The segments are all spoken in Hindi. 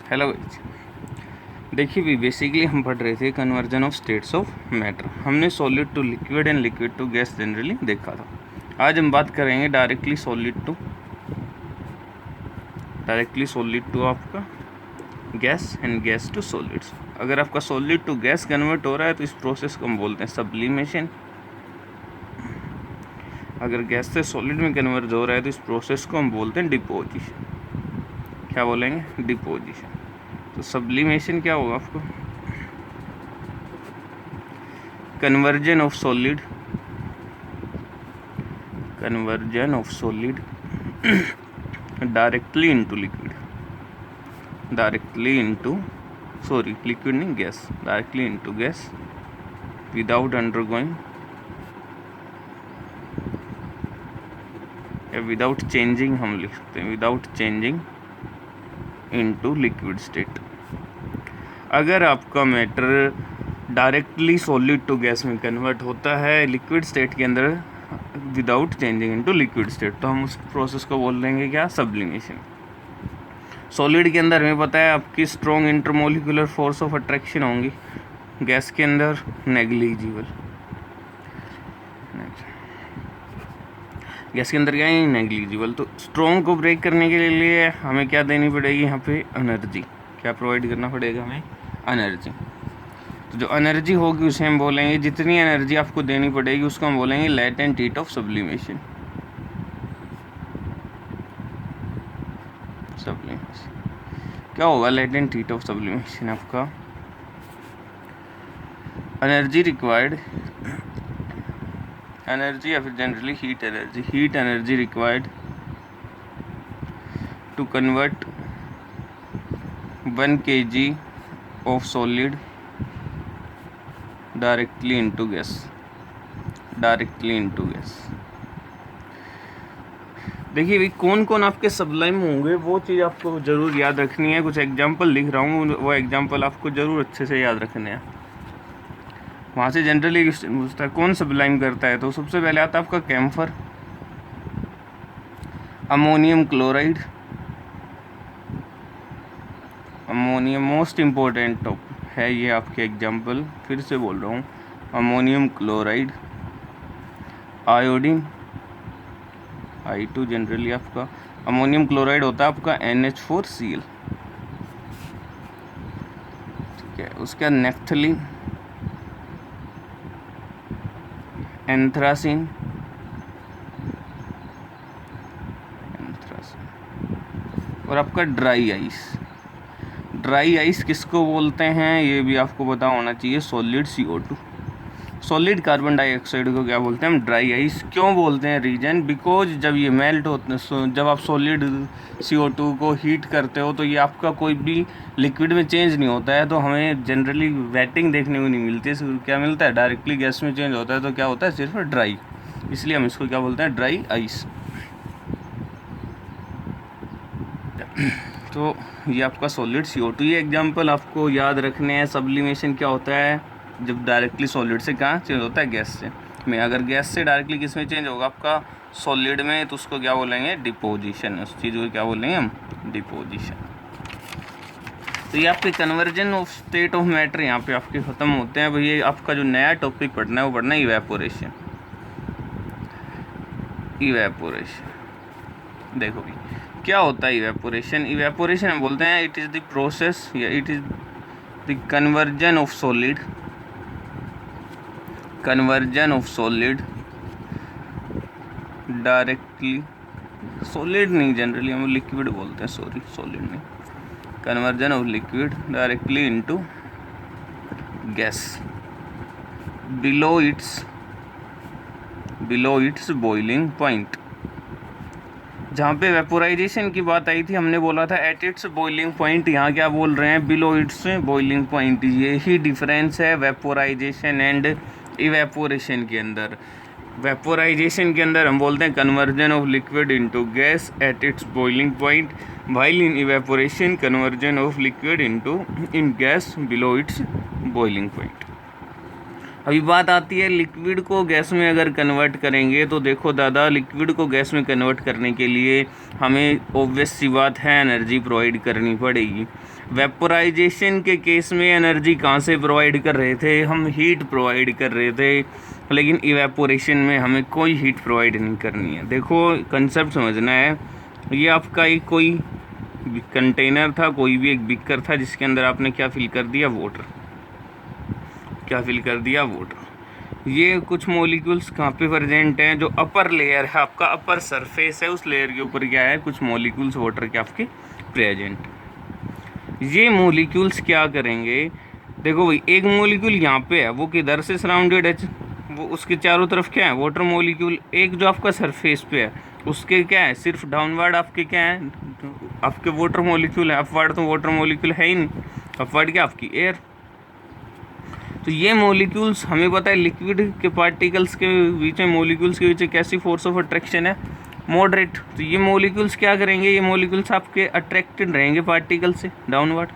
हेलो गाइस, देखिए भी बेसिकली हम पढ़ रहे थे conversion of states of matter. हमने solid to liquid and liquid to gas generally देखा था। आज हम बात करेंगे डायरेक्टली सॉलिड टू आपका gas and gas to solids. अगर आपका सॉलिड टू गैस कन्वर्ट हो रहा है तो इस प्रोसेस को हम बोलते हैं सब्लिमेशन। अगर गैस से सॉलिड में कन्वर्ट हो रहा है तो इस प्रोसेस को हम बोलते हैं डिपोजिशन। क्या बोलेंगे? डिपोजिशन। तो सब्लिमेशन क्या होगा आपको? Conversion of solid directly into liquid, liquid नहीं gas, directly into gas without undergoing या विदाउट चेंजिंग, हम लिख सकते हैं without changing into liquid state. अगर आपका matter directly solid to gas में कन्वर्ट होता है लिक्विड स्टेट के अंदर without changing into liquid state, तो हम उस प्रोसेस को बोल देंगे क्या? सब्लिमेशन। सॉलिड के अंदर हमें पता है आपकी strong intermolecular force of attraction होंगी, गैस के अंदर नेग्लिजिबल। गैस के अंदर क्या है? नेग्लिजिबल। तो स्ट्रॉन्ग को ब्रेक करने के लिए हमें क्या देनी पड़ेगी? यहाँ पे एनर्जी। क्या प्रोवाइड करना पड़ेगा हमें? एनर्जी। तो जो एनर्जी होगी उसे हम बोलेंगे, जितनी एनर्जी आपको देनी पड़ेगी उसको हम बोलेंगे लेटेंट हीट ऑफ सब्लिमेशन। क्या होगा लेटेंट हीट ऑफ सब्लिमेशन? आपका एनर्जी रिक्वायर्ड, एनर्जी या फिर generally heat energy required to convert 1 kg of solid directly into gas. देखिए भाई, कौन कौन आपके सब्लाइम होंगे वो चीज़ आपको ज़रूर याद रखनी है। कुछ एग्जांपल लिख रहा हूँ, वो एग्जांपल आपको ज़रूर अच्छे से याद रखने हैं। वहाँ से जनरली पूछता है कौन सब्लाइम करता है, तो सबसे पहले आता है आपका camphor, ammonium chloride, ammonium most important है ये आपके एग्जांपल, फिर से बोल रहा हूँ, ammonium chloride, iodine I2 generally आपका अमोनियम क्लोराइड होता है आपका NH4Cl, ठीक है। उसके बाद नेफ्थलीन, एंथ्रासिन, और आपका ड्राई आइस किसको बोलते हैं ये भी आपको पता होना चाहिए। Solid CO2, solid carbon dioxide को क्या बोलते हैं हम? Dry ice. क्यों बोलते हैं? रीजन, बिकॉज जब ये मेल्ट होते, जब आप सॉलिड CO2 को हीट करते हो तो ये आपका कोई भी लिक्विड में चेंज नहीं होता है, तो हमें जनरली वेटिंग देखने को नहीं मिलती है। क्या मिलता है? डायरेक्टली गैस में चेंज होता है। तो क्या होता है? सिर्फ ड्राई, इसलिए हम इसको क्या बोलते हैं? Dry ice. तो ये आपका सॉलिड CO2, ये एग्जांपल आपको याद रखने हैं। सब्लिमेशन क्या होता है? जब डायरेक्टली सॉलिड से कहाँ चेंज होता है? गैस से में। अगर गैस से डायरेक्टली किस में चेंज होगा? आपका सॉलिड में, तो उसको क्या बोलेंगे? डिपोजिशन। उस चीज़ को क्या बोलेंगे हम? डिपोजिशन। तो ये आपके conversion of state of matter यहाँ पे आपके ख़त्म होते हैं। भाई ये आपका जो नया टॉपिक पढ़ना है वो पढ़ना है इवेपोरेशन। देखो भी क्या होता है इवेपोरेशन। इवेपोरेशन हम बोलते हैं इट इज़ द प्रोसेस या it is the conversion of solid directly, solid नहीं, जनरली हम लिक्विड बोलते हैं, सॉरी सॉलिड नहीं, conversion of liquid directly into gas below it's boiling point. जहाँ पे वेपोराइजेशन की बात आई थी हमने बोला था एट इट्स बॉइलिंग पॉइंट, यहाँ क्या बोल रहे हैं? Below it's boiling point. ये ही डिफरेंस है वेपोराइजेशन एंड इवेपोरेशन के अंदर। वेपोराइजेशन के अंदर हम बोलते हैं conversion of liquid into gas at its boiling point, while in evaporation conversion of liquid in gas below it's boiling point. अभी बात आती है लिक्विड को गैस में अगर कन्वर्ट करेंगे, तो देखो दादा, लिक्विड को गैस में कन्वर्ट करने के लिए हमें ऑब्वियस सी बात है एनर्जी प्रोवाइड करनी पड़ेगी। वेपोराइजेशन के केस में एनर्जी कहाँ से प्रोवाइड कर रहे थे, हम हीट प्रोवाइड कर रहे थे, लेकिन इवेपोरेशन में हमें कोई हीट प्रोवाइड नहीं करनी है। देखो कंसेप्ट समझना है, ये आपका एक कोई कंटेनर था, कोई भी एक बिकर था, जिसके अंदर आपने क्या फिल कर दिया, वाटर। क्या फिल कर दिया, वाटर। ये कुछ मॉलिक्यूल्स कहाँ पे प्रेजेंट हैं, जो अपर लेयर है आपका, अपर सरफेस है, उस लेयर के ऊपर क्या है, कुछ मॉलिक्यूल्स वाटर के आपके प्रेजेंट। ये मॉलिक्यूल्स क्या करेंगे, देखो भाई, एक मॉलिक्यूल यहाँ पे है, वो किधर से सराउंडेड है, वो उसके चारों तरफ क्या है, वाटर मॉलिक्यूल। एक जो आपका सरफेस पे है, उसके क्या है, सिर्फ डाउनवर्ड आपके क्या है, आपके वाटर मॉलिक्यूल है। अपवर्ड तो वाटर मॉलिक्यूल है ही नहीं, अपवर्ड क्या आपकी एयर। तो ये मॉलिक्यूल्स हमें पता है, लिक्विड के पार्टिकल्स के बीच में, मॉलिक्यूल्स के बीच कैसी फोर्स ऑफ अट्रैक्शन है, मॉडरेट। तो ये मॉलिक्यूल्स क्या करेंगे, ये मॉलिक्यूल्स आपके अट्रैक्टेड रहेंगे पार्टिकल से डाउनवर्ड।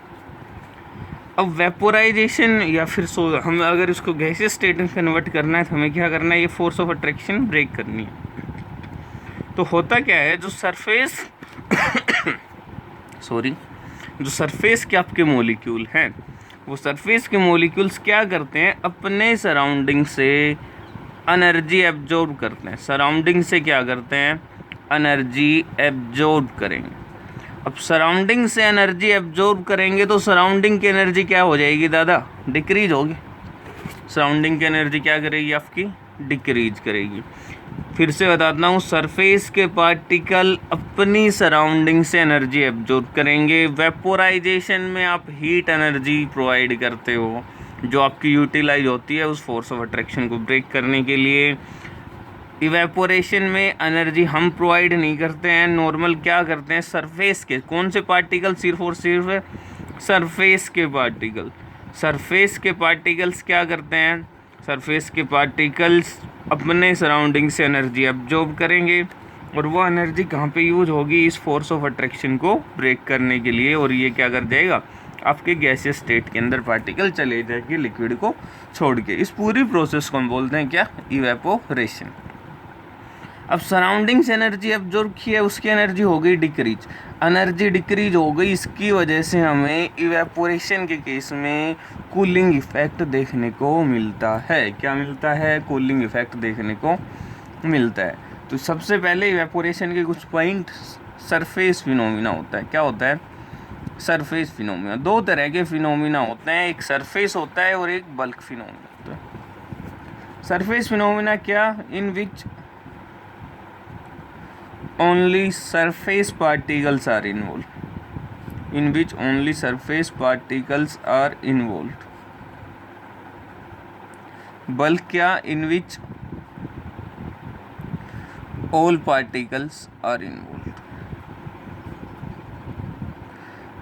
अब वेपोराइजेशन या फिर हम अगर इसको गैसियस स्टेट में कन्वर्ट करना है, तो हमें क्या करना है, ये फोर्स ऑफ अट्रैक्शन ब्रेक करनी है। तो होता क्या है, जो सरफेस जो सरफेस के आपके मॉलिक्यूल हैं, वो सरफेस के मॉलिक्यूल्स क्या करते हैं, अपने सराउंडिंग से एनर्जी एब्जॉर्ब करते हैं। सराउंडिंग से क्या करते हैं, एनर्जी एब्जॉर्ब करेंगे। अब सराउंडिंग से एनर्जी एब्जॉर्ब करेंगे, तो सराउंडिंग की एनर्जी क्या हो जाएगी दादा, डिक्रीज होगी। सराउंडिंग की एनर्जी क्या करेगी आपकी, डिक्रीज करेगी। फिर से बताता हूँ, सरफेस के पार्टिकल अपनी सराउंडिंग से एनर्जी एब्जॉर्ब करेंगे। वेपोराइजेशन में आप हीट एनर्जी प्रोवाइड करते हो, जो आपकी यूटिलाइज होती है उस फोर्स ऑफ अट्रैक्शन को ब्रेक करने के लिए। इवेपोरेशन में एनर्जी हम प्रोवाइड नहीं करते हैं, नॉर्मल क्या करते हैं, सरफेस के कौन से पार्टिकल, सिर्फ और सिर्फ सरफेस के पार्टिकल। सरफेस के पार्टिकल्स क्या करते हैं, सरफेस के पार्टिकल्स अपने सराउंडिंग से एनर्जी एब्जॉर्ब करेंगे, और वो एनर्जी कहाँ पे यूज होगी, इस फोर्स ऑफ अट्रैक्शन को ब्रेक करने के लिए। और ये क्या कर जाएगा, आपके गैसियस स्टेट के अंदर पार्टिकल चले जाएंगे लिक्विड को छोड़ के। इस पूरी प्रोसेस को हम बोलते हैं क्या, इवेपोरेशन। अब सराउंडिंग से एनर्जी एब्जॉर्ब की है, उसकी एनर्जी हो गई डिक्रीज। एनर्जी डिक्रीज हो गई, इसकी वजह से हमें इवेपोरेशन के केस में कूलिंग इफेक्ट देखने को मिलता है। क्या मिलता है, कूलिंग इफेक्ट देखने को मिलता है। तो सबसे पहले इवेपोरेशन के कुछ पॉइंट, सरफेस फिनोमिना होता है। क्या होता है, सरफेस फिनोमिना। दो तरह के फिनोमिना होते हैं, एक सरफेस होता है और एक बल्क फिनोमिना होता है। सरफेस फिनोमिना क्या, इन विच only surface particles are involved, in which only surface particles are involved। bulk क्या, in which all particles are involved।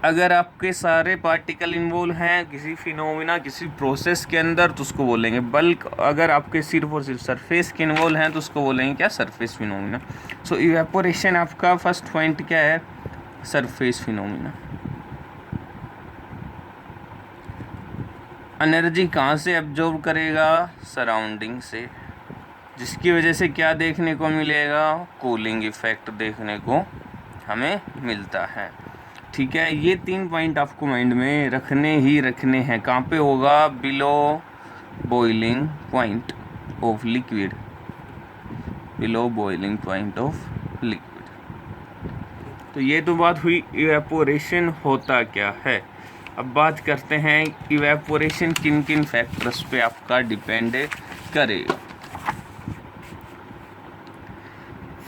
अगर आपके सारे पार्टिकल इन्वॉल्व हैं किसी फिनोमिना, किसी प्रोसेस के अंदर, तो उसको बोलेंगे बल्क। अगर आपके सिर्फ और सिर्फ सरफेस के इन्वॉल्व हैं, तो उसको बोलेंगे क्या, सरफेस फिनोमिना। सो इवेपोरेशन आपका फर्स्ट पॉइंट क्या है, सरफेस फिनोमिना। एनर्जी कहाँ से एब्जॉर्ब करेगा, सराउंडिंग से, जिसकी वजह से क्या देखने को मिलेगा, कूलिंग इफेक्ट देखने को हमें मिलता है। ठीक है, ये 3 पॉइंट आपको माइंड में रखने ही रखने हैं। कहाँ पे होगा, below boiling point of liquid, below boiling point of liquid. तो ये तो बात हुई इवेपोरेशन होता क्या है। अब बात करते हैं इवेपोरेशन किन किन फैक्टर्स पे आपका डिपेंड करेगा।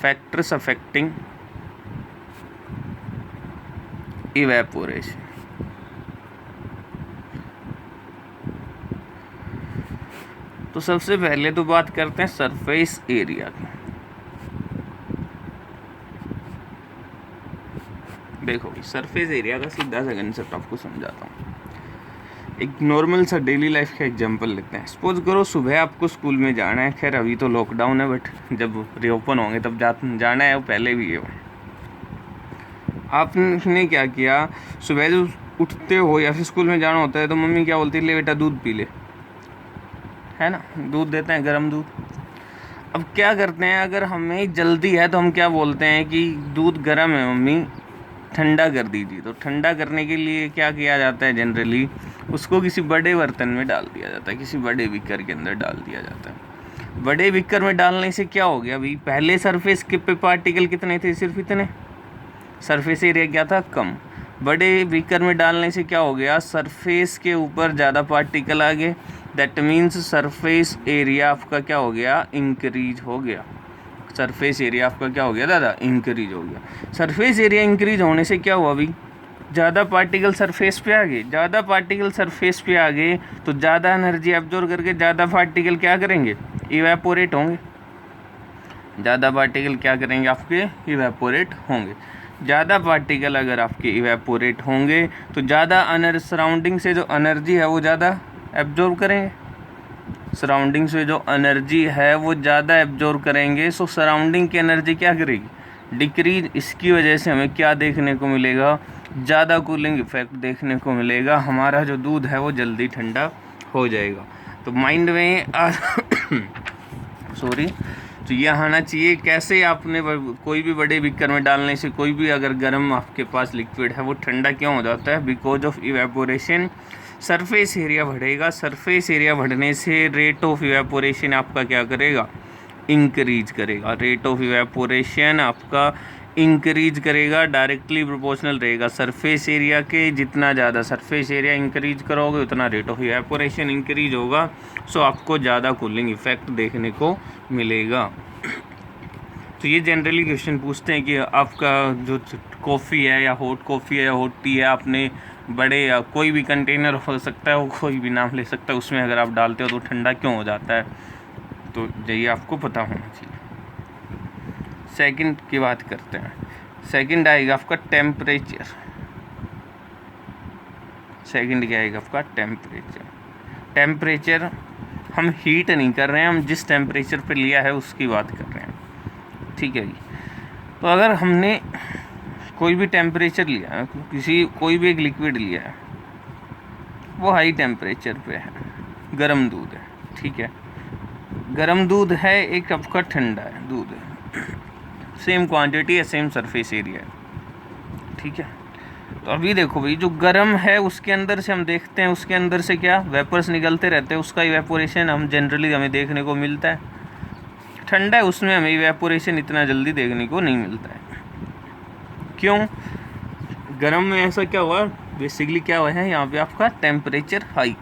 Factors affecting evaporation. तो सबसे पहले तो बात करते हैं सरफेस एरिया की। देखो सरफेस एरिया का सीधा सा कंसेप्ट आपको समझाता हूँ। एक नॉर्मल सा डेली लाइफ का एग्जांपल लेते हैं। सपोज करो सुबह आपको स्कूल में जाना है, खैर अभी तो लॉकडाउन है, बट जब रीओपन होंगे तब जाना है, वो पहले भी है। आपने क्या किया, सुबह जब उठते हो या फिर स्कूल में जाना होता है, तो मम्मी क्या बोलती है, ले बेटा दूध पी ले, है ना, दूध देते हैं, गर्म दूध। अब क्या करते हैं, अगर हमें जल्दी है तो हम क्या बोलते हैं कि दूध गर्म है मम्मी, ठंडा कर दीजिए। तो ठंडा करने के लिए क्या किया जाता है, जनरली उसको किसी बड़े बर्तन में डाल दिया जाता है, किसी बड़े बीकर के अंदर डाल दिया जाता है। बड़े बीकर में डालने से क्या हो गया भाई, पहले सरफेस के पे पार्टिकल कितने थे, सिर्फ इतने, सरफेस एरिया क्या था, कम। बड़े बीकर में डालने से क्या हो गया, सरफेस के ऊपर ज़्यादा पार्टिकल आ गए, दैट मीन्स सरफेस एरिया आपका क्या हो गया, इंक्रीज हो गया। सरफेस एरिया आपका क्या हो गया दादा, इंक्रीज हो गया। सरफेस एरिया इंक्रीज होने से क्या हुआ भाई, ज़्यादा पार्टिकल सरफेस पे आ गए। ज़्यादा पार्टिकल सरफेस पे आ गए तो ज़्यादा एनर्जी एब्जॉर्ब करके ज़्यादा पार्टिकल क्या करेंगे, इवेपोरेट होंगे। ज़्यादा पार्टिकल क्या करेंगे, आपके इवेपोरेट होंगे। ज़्यादा पार्टिकल अगर आपके इवेपोरेट होंगे तो ज़्यादा सराउंडिंग से जो एनर्जी है वो ज़्यादा एब्जॉर्ब करेंगे। सराउंडिंग से जो एनर्जी है वो ज़्यादा एब्जॉर्ब करेंगे, सो सराउंडिंग की एनर्जी क्या करेगी, डिक्रीज। इसकी वजह से हमें क्या देखने को मिलेगा, ज़्यादा कूलिंग इफेक्ट देखने को मिलेगा, हमारा जो दूध है वो जल्दी ठंडा हो जाएगा। तो माइंड में सॉरी, तो यह आना चाहिए कैसे आपने कोई भी बड़े बीकर में डालने से कोई भी अगर गर्म आपके पास लिक्विड है वो ठंडा क्यों हो जाता है, because of evaporation. Surface area बढ़ेगा, सरफेस एरिया बढ़ने से रेट ऑफ इवेपोरेशन आपका क्या करेगा, इंक्रीज करेगा। रेट ऑफ इवेपोरेशन आपका इंक्रीज करेगा, डायरेक्टली प्रोपोर्शनल रहेगा सरफेस एरिया के। जितना ज़्यादा सरफेस एरिया इंक्रीज करोगे उतना रेट ऑफ इवेपोरेशन इंक्रीज होगा, सो आपको ज़्यादा कूलिंग इफेक्ट देखने को मिलेगा। तो ये जनरली क्वेश्चन पूछते हैं कि आपका जो कॉफ़ी है या हॉट कॉफ़ी है या हॉट टी है, आपने बड़े या कोई भी कंटेनर हो सकता है, वो कोई भी नाम ले सकता है, उसमें अगर आप डालते हो तो ठंडा क्यों हो जाता है, तो ये आपको पता होना चाहिए। सेकंड की बात करते हैं। सेकंड आएगा आपका टेम्परेचर। सेकंड क्या आएगा आपका, टेम्परेचर। टेम्परेचर हम हीट नहीं कर रहे हैं, हम जिस टेम्परेचर पे लिया है उसकी बात कर रहे हैं, ठीक है जी। तो अगर हमने कोई भी टेम्परेचर लिया है, कोई भी एक लिक्विड लिया है, वो हाई टेम्परेचर पे है, गर्म दूध है, ठीक है, गर्म दूध है, एक आपका ठंडा है दूध है, सेम क्वांटिटी है, सेम सरफेस एरिया है, ठीक है। तो अभी देखो भाई, जो गर्म है उसके अंदर से हम देखते हैं, उसके अंदर से क्या वेपर्स निकलते रहते हैं, उसका इवेपोरेशन हम जनरली हमें देखने को मिलता है। ठंडा है, उसमें हमें इवेपोरेशन इतना जल्दी देखने को नहीं मिलता है। क्यों, गर्म में ऐसा क्या हुआ, बेसिकली क्या हुआ है यहाँ पे आपका टेम्परेचर हाई।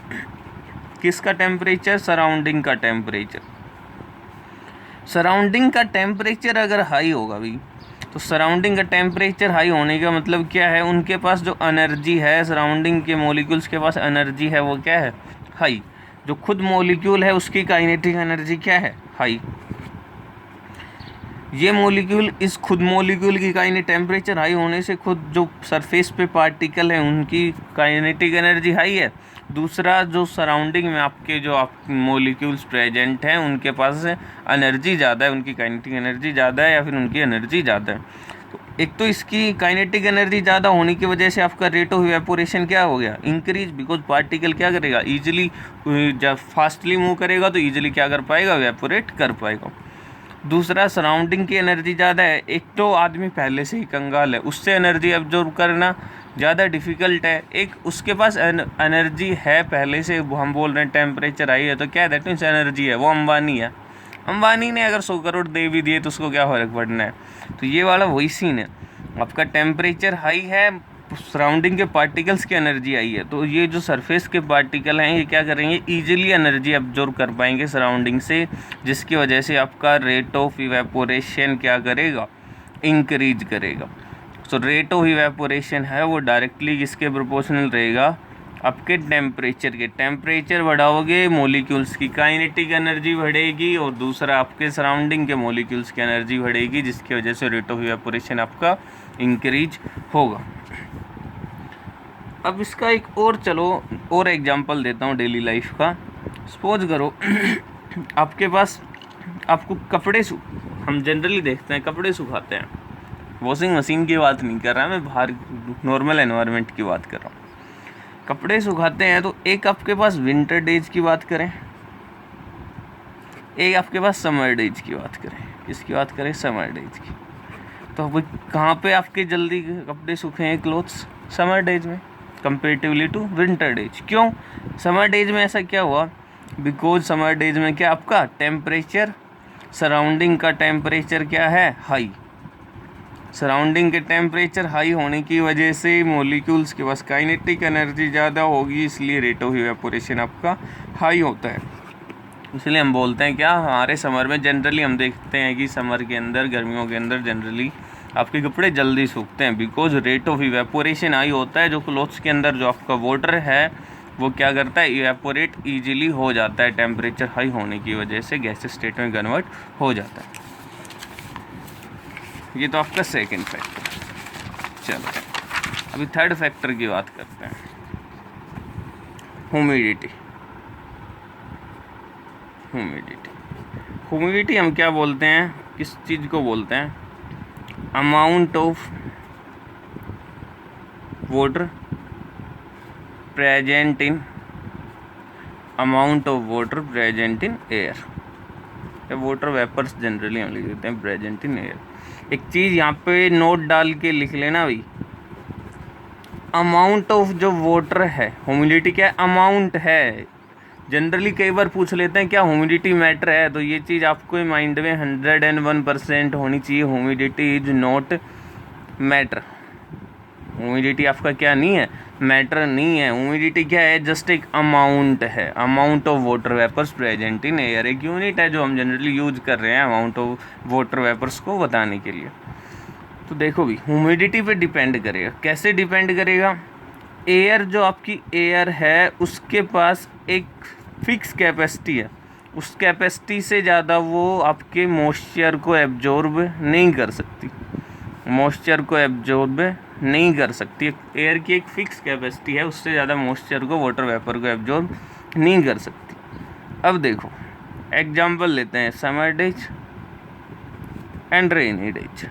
किसका टेम्परेचर, सराउंडिंग का टेम्परेचर। सराउंडिंग का टेम्परेचर अगर हाई होगा भाई, तो सराउंडिंग का टेम्परेचर हाई होने का मतलब क्या है, उनके पास जो एनर्जी है, सराउंडिंग के मॉलिक्यूल्स के पास एनर्जी है, वो क्या है, हाई। जो खुद मॉलिक्यूल है उसकी काइनेटिक एनर्जी क्या है, हाई। ये मॉलिक्यूल, इस खुद मॉलिक्यूल की टेम्परेचर हाई होने से खुद जो सरफेस पे पार्टिकल है उनकी काइनेटिक एनर्जी हाई है। दूसरा, जो सराउंडिंग में आपके जो आप मॉलिक्यूल्स प्रेजेंट हैं उनके पास एनर्जी ज़्यादा है, उनकी काइनेटिक एनर्जी ज़्यादा है या फिर उनकी एनर्जी ज़्यादा है। तो एक तो इसकी काइनेटिक एनर्जी ज़्यादा होने की वजह से आपका रेट ऑफ इवेपोरेशन क्या हो गया, इंक्रीज, बिकॉज पार्टिकल क्या करेगा, ईजिली, जब फास्टली मूव करेगा तो ईजिली क्या कर पाएगा, इवेपोरेट कर पाएगा। दूसरा, सराउंडिंग की एनर्जी ज़्यादा है, एक तो आदमी पहले से ही कंगाल है, उससे एनर्जी एब्जॉर्ब करना ज़्यादा डिफ़िकल्ट है। एक उसके पास एनर्जी है पहले से, हम बोल रहे हैं टेम्परेचर हाई है, तो क्या है, दैट मीन्स एनर्जी है, वो अंबानी है। अंबानी ने अगर 100 करोड़ दे भी दिए तो उसको क्या फ़र्क पड़ना है। तो ये वाला वही सीन है, आपका टेम्परेचर हाई है, सराउंडिंग के पार्टिकल्स की एनर्जी आई है, तो ये जो सरफेस के पार्टिकल हैं ये क्या करेंगे, ईजिली एनर्जी एब्जॉर्ब कर पाएंगे सराउंडिंग से, जिसकी वजह से आपका रेट ऑफ इवेपोरेशन क्या करेगा, इंक्रीज करेगा। सो रेट ऑफ इवेपोरेशन है वो डायरेक्टली किसके प्रोपोर्शनल रहेगा, आपके टेम्परेचर के। टेम्परेचर बढ़ाओगे, मॉलिक्यूल्स की काइनेटिक एनर्जी बढ़ेगी, और दूसरा आपके सराउंडिंग के मॉलिक्यूल्स की एनर्जी बढ़ेगी, जिसकी वजह से रेट ऑफ इवेपोरेशन आपका इंक्रीज होगा। अब इसका एक और एग्जांपल देता हूँ डेली लाइफ का। सपोज करो आपके पास, आपको कपड़े हम जनरली देखते हैं कपड़े सुखाते हैं, वॉशिंग मशीन की बात नहीं कर रहा मैं, बाहर नॉर्मल एनवायरनमेंट की बात कर रहा हूँ। कपड़े सुखाते हैं तो एक आपके पास विंटर डेज की बात करें, एक आपके पास समर डेज की बात करें, इसकी बात करें समर डेज की, तो अब कहाँ पे आपके जल्दी कपड़े सूखे हैं क्लोथ्स? समर डेज में कंपेरेटिवली टू विंटर डेज। क्यों समर डेज में ऐसा क्या हुआ? बिकॉज समर डेज में क्या आपका टेम्परेचर, सराउंडिंग का टेम्परेचर क्या है? हाई। सराउंडिंग के टेम्परेचर हाई होने की वजह से मॉलिक्यूल्स के पास काइनेटिक एनर्जी ज़्यादा होगी, इसलिए रेट ऑफ इवेपोरेशन आपका हाई होता है। इसलिए हम बोलते हैं क्या, हमारे समर में जनरली हम देखते हैं कि समर के अंदर, गर्मियों के अंदर जनरली आपके कपड़े जल्दी सूखते हैं, because rate of evaporation high होता है। जो क्लोथ्स के अंदर जो आपका वाटर है वो क्या करता है? इवेपोरेट ईजिली हो जाता है, टेम्परेचर हाई होने की वजह से गैसेस स्टेट में कन्वर्ट हो जाता है। ये तो आपका सेकंड फैक्टर। चलो अभी थर्ड फैक्टर की बात करते हैं, ह्यूमिडिटी। ह्यूमिडिटी हम क्या बोलते हैं, किस चीज़ को बोलते हैं? Amount of water present in air, या वाटर वेपर्स जनरली हम लिख देते हैं प्रेजेंट इन एयर। एक चीज़ यहाँ पे नोट डाल के लिख लेना भाई, अमाउंट ऑफ जो वाटर है, ह्यूमिडिटी क्या अमाउंट है। जनरली कई बार पूछ लेते हैं क्या ह्यूमिडिटी मैटर है, तो ये चीज़ आपको माइंड में 101% होनी चाहिए, humidity is not matter. Humidity आपका क्या नहीं है? मैटर नहीं है। ह्यूमिडिटी क्या है? जस्ट एक अमाउंट है, amount of water vapours present in air, एक यूनिट है जो हम जनरली यूज कर रहे हैं अमाउंट ऑफ वाटर वेपर्स को बताने के लिए। तो देखो भी ह्यूमिडिटी पे डिपेंड करेगा। कैसे डिपेंड करेगा? एयर जो आपकी एयर है उसके पास एक फिक्स कैपेसिटी है, उस कैपेसिटी से ज़्यादा वो आपके मॉइस्चर को एब्जॉर्ब नहीं कर सकती, मॉइस्चर को एब्जॉर्ब नहीं कर सकती। एयर की एक फिक्स कैपेसिटी है, उससे ज़्यादा मॉइस्चर को, वाटर वेपर को एब्जॉर्ब नहीं कर सकती। अब देखो एग्जांपल लेते हैं, summer days and rainy days.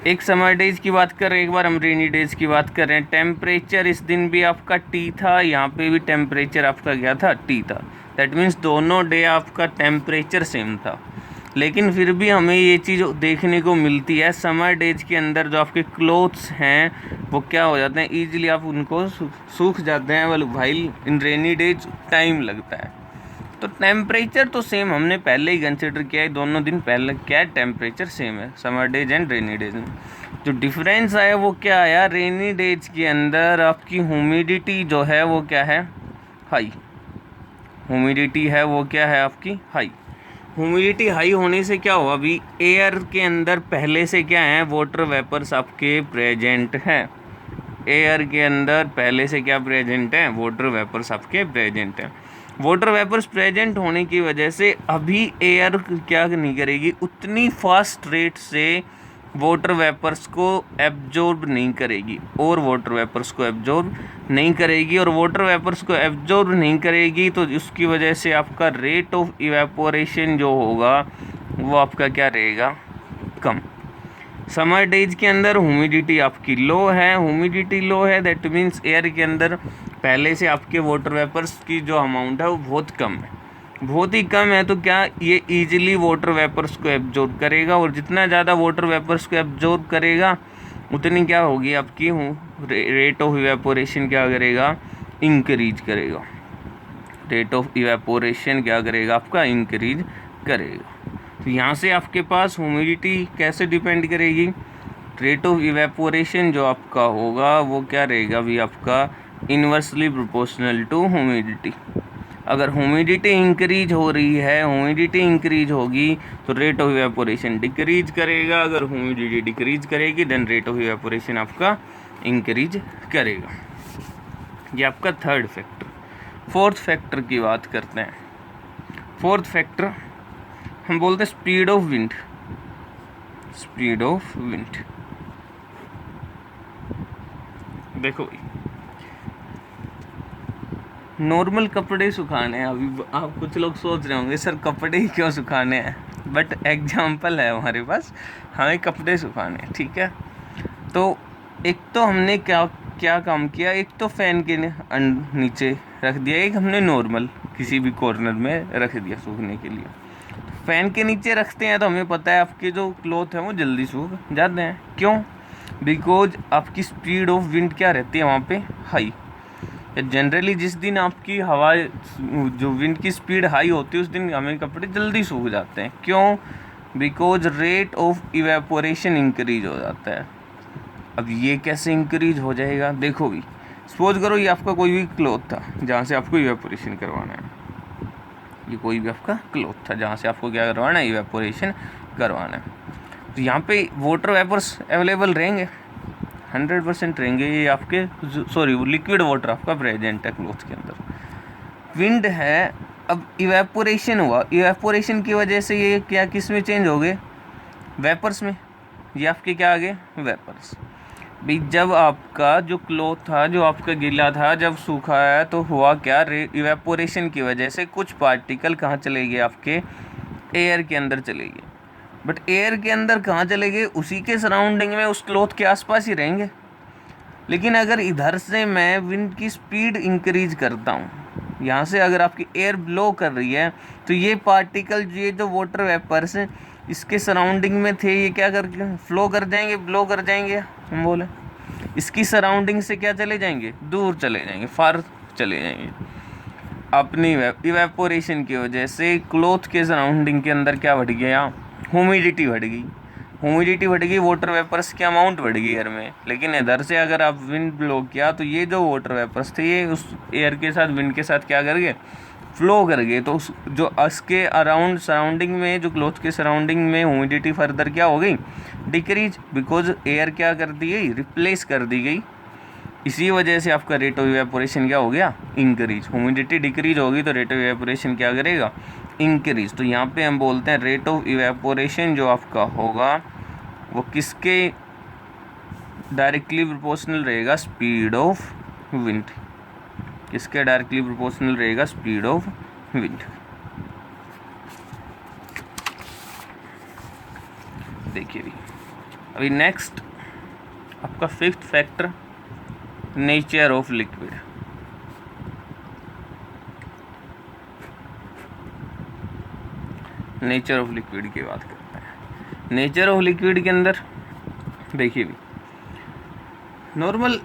एक समर डेज की बात कर रहे हैं, एक बार हम रेनी डेज की बात कर रहे हैं। टेम्परेचर इस दिन भी आपका टी था, यहाँ पे भी टेम्परेचर आपका क्या था? टी था। दैट मीन्स दोनों डे आपका टेम्परेचर सेम था, लेकिन फिर भी हमें ये चीज़ देखने को मिलती है, समर डेज के अंदर जो आपके क्लोथ्स हैं वो क्या हो जाते हैं? ईजिली आप उनको सूख जाते हैं, while in rainy days time लगता है। तो टेम्परेचर तो सेम हमने पहले ही कंसिडर किया है, दोनों दिन पहले क्या है? टेम्परेचर सेम है summer days and rainy days में। जो डिफरेंस आया वो क्या आया? रेनी डेज के अंदर आपकी ह्यूमिडिटी जो है वो क्या है? हाई। ह्यूमिडिटी है वो क्या है आपकी? हाई। ह्यूमिडिटी हाई होने से क्या हुआ? अभी एयर के अंदर पहले से क्या है? वाटर वेपर्स आपके प्रेजेंट हैं। एयर के अंदर पहले से क्या प्रेजेंट है? वाटर वेपर्स आपके प्रेजेंट हैं। वाटर वेपर्स प्रेजेंट होने की वजह से अभी एयर क्या नहीं करेगी? उतनी फास्ट रेट से वाटर वेपर्स को एब्जॉर्ब नहीं करेगी, और वाटर वेपर्स को एब्जॉर्ब नहीं करेगी, और वाटर वेपर्स को एब्जॉर्ब नहीं करेगी तो उसकी वजह से आपका रेट ऑफ इवेपोरेशन जो होगा वो आपका क्या रहेगा? कम। समर डेज के अंदर ह्यूमिडिटी आपकी लो है, ह्यूमिडिटी लो है दैट मीन्स एयर के अंदर पहले से आपके वाटर वेपर्स की जो अमाउंट है वो बहुत कम है, बहुत ही कम है। तो क्या ये इजीली वाटर वेपर्स को एब्जॉर्ब करेगा, और जितना ज़्यादा वाटर वेपर्स को एब्जॉर्ब करेगा उतनी क्या होगी आपकी रेट ऑफ इवेपोरेशन क्या करेगा? इंक्रीज करेगा। रेट ऑफ इवेपोरेशन क्या करेगा? आपका इंक्रीज करेगा। तो यहाँ से आपके पास ह्यूमिडिटी कैसे डिपेंड करेगी? रेट ऑफ इवेपोरेशन जो आपका होगा वो क्या रहेगा? भी आपका इन्वर्सली प्रोपोर्शनल टू ह्यूमिडिटी। अगर ह्यूमिडिटी इंक्रीज हो रही है, ह्यूमिडिटी इंक्रीज होगी तो रेट ऑफ इवेपोरेशन डिक्रीज करेगा, अगर ह्यूमिडिटी डिक्रीज करेगी देन रेट ऑफ इवेपोरेशन आपका इंक्रीज करेगा। ये आपका थर्ड फैक्टर। फोर्थ फैक्टर की बात करते हैं। फोर्थ फैक्टर हम बोलते हैं speed of wind. Speed of wind देखो नॉर्मल कपड़े सुखाने हैं। अभी आप कुछ लोग सोच रहे होंगे सर कपड़े ही क्यों सुखाने हैं, बट एग्जाम्पल है हमारे पास, हमें कपड़े सुखाने हैं, ठीक है। तो एक तो हमने क्या काम किया, एक तो फ़ैन के नीचे रख दिया, एक हमने नॉर्मल किसी भी कॉर्नर में रख दिया सूखने के लिए। फैन के नीचे रखते हैं तो हमें पता है आपके जो क्लॉथ है वो जल्दी सूख जाते हैं। क्यों? बिकॉज आपकी स्पीड ऑफ विंड क्या रहती है वहाँ पे? हाई। जनरली जिस दिन आपकी हवा जो विंड की स्पीड हाई होती है उस दिन हमें कपड़े जल्दी सूख जाते हैं। क्यों? Because rate of evaporation increase हो जाता है। अब ये कैसे इंक्रीज हो जाएगा? देखो भी, सपोज करो ये आपका कोई भी क्लॉथ था जहाँ से आपको इवेपोरेशन करवाना है, ये कोई भी आपका क्लॉथ था जहाँ से आपको क्या करवाना है? इवेपोरेशन करवाना है। तो यहाँ पे वाटर वेपर्स अवेलेबल रहेंगे, 100% रहेंगे। ये आपके लिक्विड वाटर आपका प्रेजेंट है क्लॉथ के अंदर। विंड है, अब इवेपोरेशन हुआ, इवेपोरेशन की वजह से ये क्या किस में चेंज हो गए? वेपर्स में। ये आपके क्या आ गए? वेपर्स। भाई जब आपका जो क्लॉथ था, जो आपका गीला था, जब सूखा है तो हुआ क्या? इवेपोरेशन की वजह से कुछ पार्टिकल कहाँ चले गए? आपके एयर के अंदर चले गए। बट एयर के अंदर कहाँ चले गए? उसी के सराउंडिंग में, उस क्लॉथ के आसपास ही रहेंगे। लेकिन अगर इधर से मैं विंड की स्पीड इंक्रीज करता हूँ, यहाँ से अगर आपकी एयर ब्लो कर रही है तो ये पार्टिकल, ये जो वाटर वेपर्स इसके सराउंडिंग में थे, ये क्या कर फ्लो कर जाएंगे, ब्लो कर जाएंगे। हम बोले इसकी सराउंडिंग से क्या चले जाएंगे? दूर चले जाएंगे, फार चले जाएंगे। अपनी इवेपोरेशन की वजह से क्लॉथ के सराउंडिंग के अंदर क्या बढ़ गया? ह्यूमिडिटी बढ़ गई। ह्यूमिडिटी बढ़ गई, वाटर वेपर्स की अमाउंट बढ़ गई एयर में। लेकिन इधर से अगर आप विंड ब्लो किया तो ये जो वाटर वेपर्स थे ये उस एयर के साथ, विंड के साथ क्या कर गए? फ्लो कर गए। तो उस जो उसके अराउंड सराउंडिंग में, जो क्लॉथ के सराउंडिंग में ह्यूमिडिटी फर्दर क्या हो गई? डिक्रीज। बिकॉज एयर क्या कर दी गई? रिप्लेस कर दी गई। इसी वजह से आपका रेट ऑफ इवेपोरेशन क्या हो गया? इंक्रीज। ह्यूमिडिटी डिक्रीज होगी तो रेट ऑफ इवेपोरेशन क्या करेगा? इंक्रीज। तो यहाँ पे हम बोलते हैं रेट ऑफ इवेपोरेशन जो आपका होगा वो किसके डायरेक्टली प्रोपोर्शनल रहेगा? Speed of wind. किसके डायरेक्टली प्रोपोर्शनल रहेगा? Speed of wind. देखिए भी, अभी नेक्स्ट आपका fifth factor, nature of liquid. Nature of liquid की बात करते हैं। नेचर ऑफ लिक्विड के अंदर देखिए भी, नॉर्मल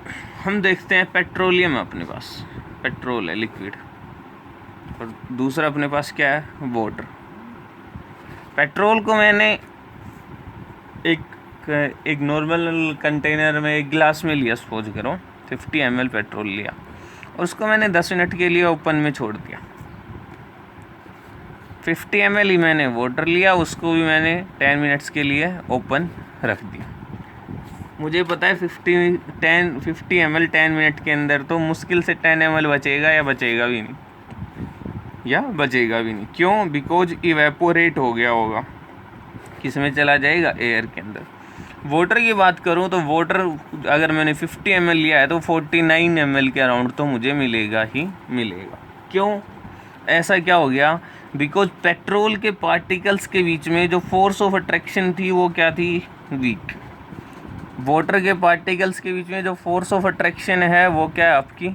हम देखते हैं पेट्रोलियम है अपने पास, पेट्रोल है लिक्विड, और दूसरा अपने पास क्या है? वाटर। पेट्रोल को मैंने एक नॉर्मल कंटेनर में, एक गिलास में लिया, सपोज करो 50 ml पेट्रोल लिया, और उसको मैंने 10 मिनट के लिए ओपन में छोड़ दिया। 50 ml ही मैंने वाटर लिया, उसको भी मैंने 10 मिनट्स के लिए ओपन रख दिया। मुझे पता है 50 ml 10 मिनट के अंदर तो मुश्किल से 10 ml बचेगा या बचेगा भी नहीं, या बचेगा भी नहीं। क्यों? बिकॉज इवेपोरेट हो गया होगा। किस में चला जाएगा? एयर के अंदर। वाटर की बात करूं तो वाटर अगर मैंने 50 ml लिया है तो 49 ml के अराउंड तो मुझे मिलेगा ही मिलेगा। क्यों ऐसा क्या हो गया? बिकॉज पेट्रोल के पार्टिकल्स के बीच में जो फोर्स ऑफ अट्रैक्शन थी वो क्या थी? वीक। वाटर के पार्टिकल्स के बीच में जो फोर्स ऑफ अट्रैक्शन है वो क्या है आपकी?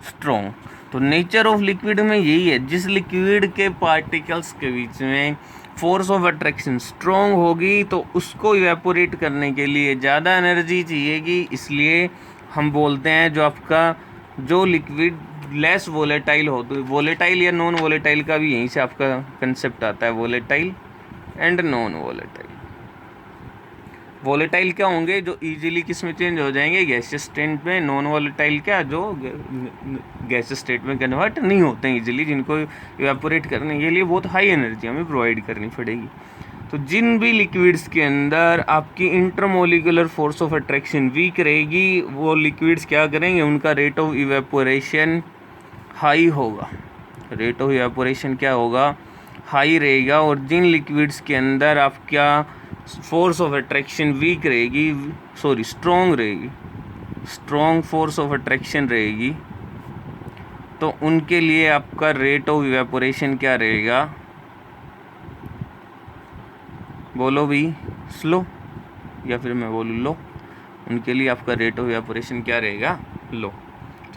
स्ट्रॉन्ग। तो नेचर ऑफ लिक्विड में यही है, जिस लिक्विड के पार्टिकल्स के बीच में फोर्स ऑफ अट्रैक्शन स्ट्रॉन्ग होगी तो उसको इवेपोरेट करने के लिए ज़्यादा एनर्जी चाहिएगी। इसलिए हम बोलते हैं जो आपका जो लिक्विड लेस वोलेटाइल हो, तो वोलेटाइल या नॉन वोलेटाइल का भी यहीं से आपका कंसेप्ट आता है, volatile and non volatile. Volatile क्या होंगे? जो इजीली किस में चेंज हो जाएंगे? गैसियस स्टेट में। नॉन वोलेटाइल क्या? जो गैसियस स्टेट में कन्वर्ट नहीं होते हैं इजीली, जिनको इवेपोरेट करने के लिए बहुत हाई एनर्जी हमें प्रोवाइड करनी पड़ेगी। तो जिन भी लिक्विड्स के अंदर आपकी intermolecular force of attraction weak रहेगी वो लिक्विड्स क्या करेंगे? उनका रेट ऑफ इवेपोरेशन हाई होगा। रेट ऑफ इवेपोरेशन क्या होगा? हाई रहेगा। और जिन लिक्विड्स के अंदर आपका फोर्स ऑफ अट्रैक्शन वीक रहेगी, स्ट्रॉन्ग रहेगी, स्ट्रॉन्ग फोर्स ऑफ अट्रैक्शन रहेगी, तो उनके लिए आपका रेट ऑफ इवेपोरेशन क्या रहेगा? बोलो भी, स्लो या फिर मैं बोलूँ लो। उनके लिए आपका रेट ऑफ इवेपोरेशन क्या रहेगा? लो।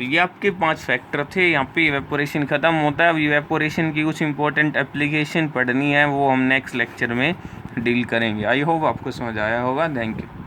तो ये आपके 5 फैक्टर थे। यहाँ पे इवेपोरेशन ख़त्म होता है। अब इवेपोरेशन की कुछ इंपॉर्टेंट एप्लीकेशन पढ़नी है, वो हम नेक्स्ट लेक्चर में डील करेंगे। आई होप आपको समझ आया होगा। Thank you.